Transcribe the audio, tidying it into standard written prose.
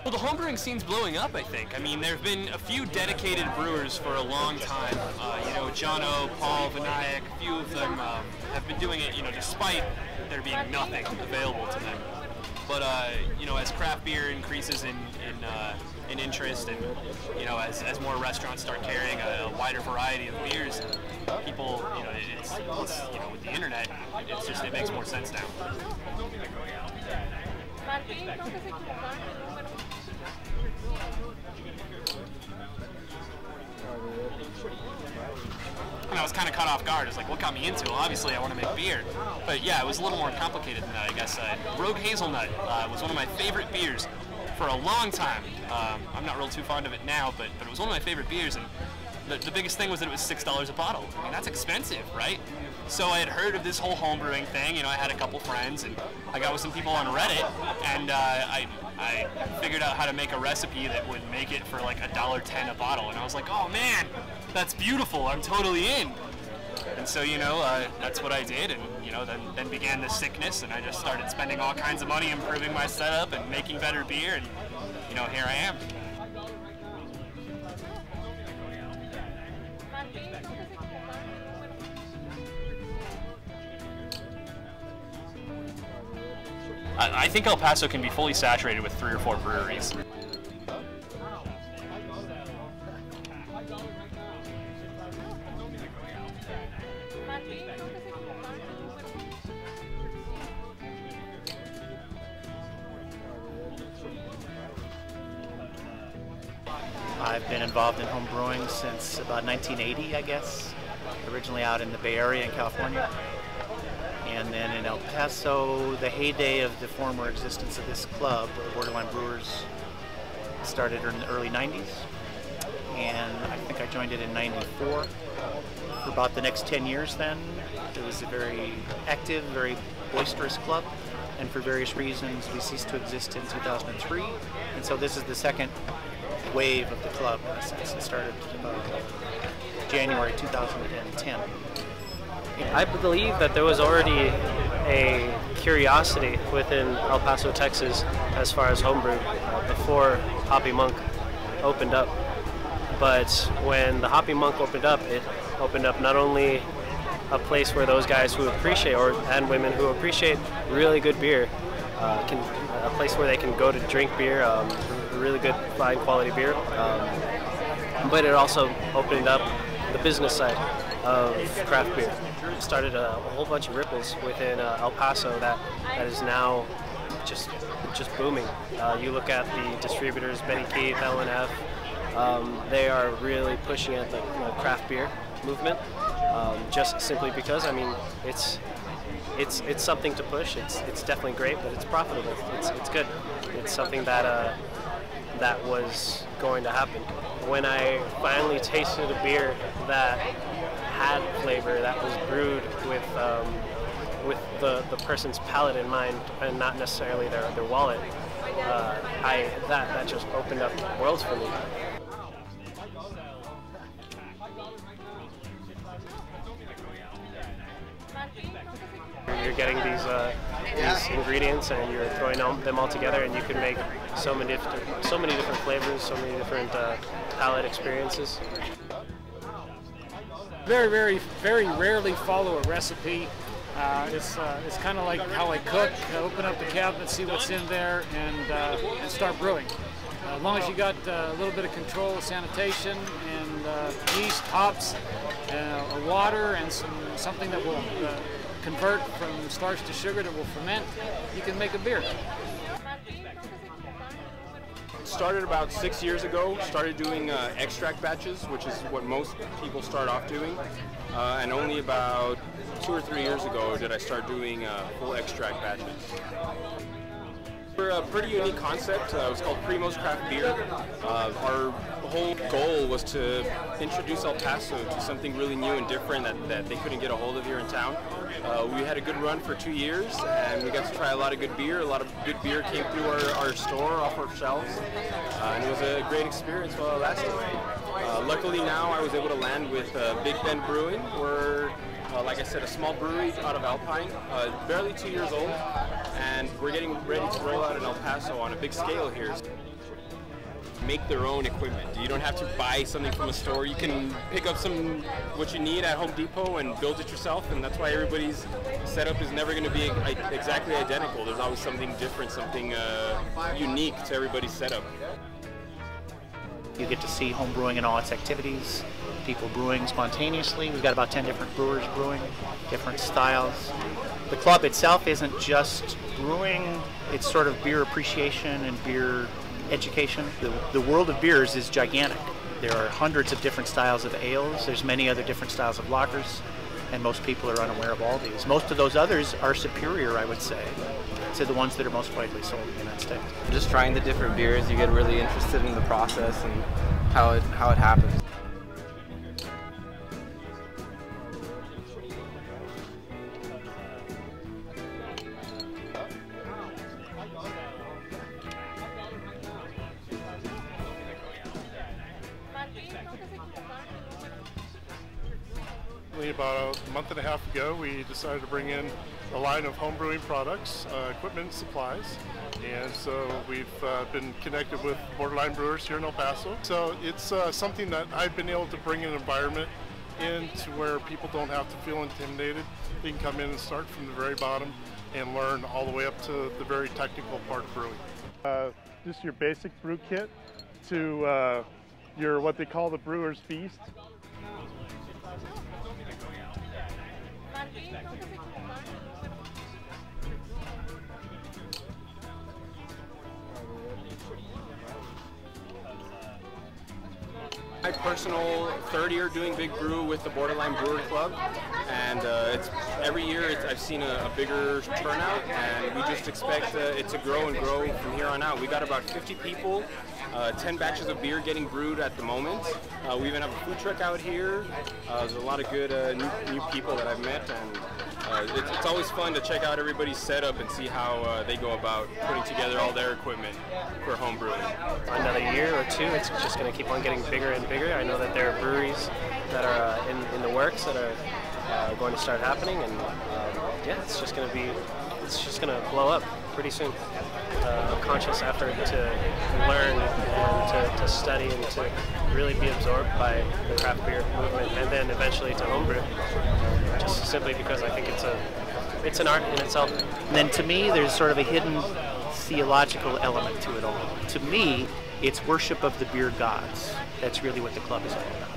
Well, the homebrewing scene's blowing up, I think. I mean, there have been a few dedicated brewers for a long time. You know, Jono, Paul, Vinayak, a few of them have been doing it, you know, despite there being nothing available to them. But, you know, as craft beer increases in interest and, you know, as more restaurants start carrying a wider variety of beers, people, you know, it's you know, with the internet, it makes more sense now. And I was kind of caught off guard. It's like, what got me into it? Well, obviously, I want to make beer. But yeah, it was a little more complicated than that, I guess. Rogue Hazelnut was one of my favorite beers for a long time. I'm not real too fond of it now, but it was one of my favorite beers. And the biggest thing was that it was $6 a bottle. I mean, that's expensive, right? So I had heard of this whole homebrewing thing. You know, I had a couple friends, and I got with some people on Reddit, and I figured out how to make a recipe that would make it for like $1.10 a bottle. And I was like, oh man, that's beautiful. I'm totally in. And so, you know, that's what I did, and, you know, then began the sickness, and I just started spending all kinds of money improving my setup and making better beer, and, you know, here I am. I think El Paso can be fully saturated with 3 or 4 breweries. I've been involved in home brewing since about 1980, I guess. Originally out in the Bay Area in California. And then in El Paso, the heyday of the former existence of this club, Borderline Brewers, started in the early 90s. And I think I joined it in 94. For about the next 10 years then, it was a very active, very boisterous club. And for various reasons, we ceased to exist in 2003. And so this is the second wave of the club, in a sense. It started January 2010. I believe that there was already a curiosity within El Paso, Texas, as far as homebrew before Hoppy Monk opened up. But when the Hoppy Monk opened up, it opened up not only a place where those guys who appreciate, and women who appreciate really good beer, a place where they can go to drink beer, really good, fine quality beer. But it also opened up the business side of craft beer. Started a whole bunch of ripples within El Paso that is now just booming. You look at the distributors, Benny Keith, L&F, they are really pushing at the craft beer movement, just simply because, I mean, it's something to push. It's definitely great, but it's profitable. It's good. It's something that that was going to happen. When I finally tasted a beer that had flavor, that was brewed with the person's palate in mind and not necessarily their wallet, that just opened up worlds for me. You're getting these ingredients and you're throwing them all together, and you can make so many different flavors, so many different palate experiences. Very rarely follow a recipe. It's kind of like how I cook. Open up the cabinet, see what's in there, and start brewing. As long as you got a little bit of control of sanitation and yeast, hops, water, and something that will convert from starch to sugar that will ferment, you can make a beer. Started about 6 years ago, started doing extract batches, which is what most people start off doing. And only about 2 or 3 years ago did I start doing full extract batches. We're a pretty unique concept. It was called Primo's Craft Beer. Our whole goal was to introduce El Paso to something really new and different that they couldn't get a hold of here in town. We had a good run for 2 years, and we got to try a lot of good beer. A lot of good beer came through our store, off our shelves, and it was a great experience while it lasted. Luckily now I was able to land with Big Brewing. We're, like I said, a small brewery out of Alpine, barely 2 years old, and we're getting ready to roll out in El Paso on a big scale here. Make their own equipment. You don't have to buy something from a store. You can pick up what you need at Home Depot and build it yourself, and that's why everybody's setup is never going to be exactly identical. There's always something different, something unique to everybody's setup. You get to see home brewing in all its activities, people brewing spontaneously. We've got about 10 different brewers brewing, different styles. The club itself isn't just brewing, it's sort of beer appreciation and beer education. The world of beers is gigantic. There are hundreds of different styles of ales, there's many other different styles of lagers, and most people are unaware of all these. Most of those others are superior, I would say, to the ones that are most widely sold in the United States. Just trying the different beers, you get really interested in the process and how it happens. About a month and a half ago, we decided to bring in a line of homebrewing products, equipment and supplies, and so we've been connected with Borderline Brewers here in El Paso. So it's something that I've been able to bring an environment into where people don't have to feel intimidated. They can come in and start from the very bottom and learn all the way up to the very technical part of brewing. Just your basic brew kit to your what they call the brewer's feast. My personal third year doing Big Brew with the Borderline Brewer Club, and every year I've seen a bigger turnout, and we just expect it to grow and grow from here on out. We got about 50 people, 10 batches of beer getting brewed at the moment. We even have a food truck out here. There's a lot of good new people that I've met, and it's always fun to check out everybody's setup and see how they go about putting together all their equipment for home brewing. Another year or two, it's just going to keep on getting bigger and bigger. I know that there are breweries that are in the works that are going to start happening, and yeah, it's just going to blow up pretty soon. A conscious effort to learn and to study and to really be absorbed by the craft beer movement, and then eventually to homebrew. Just simply because I think it's an art in itself. And then to me, there's sort of a hidden theological element to it all. To me, it's worship of the beer gods. That's really what the club is all about.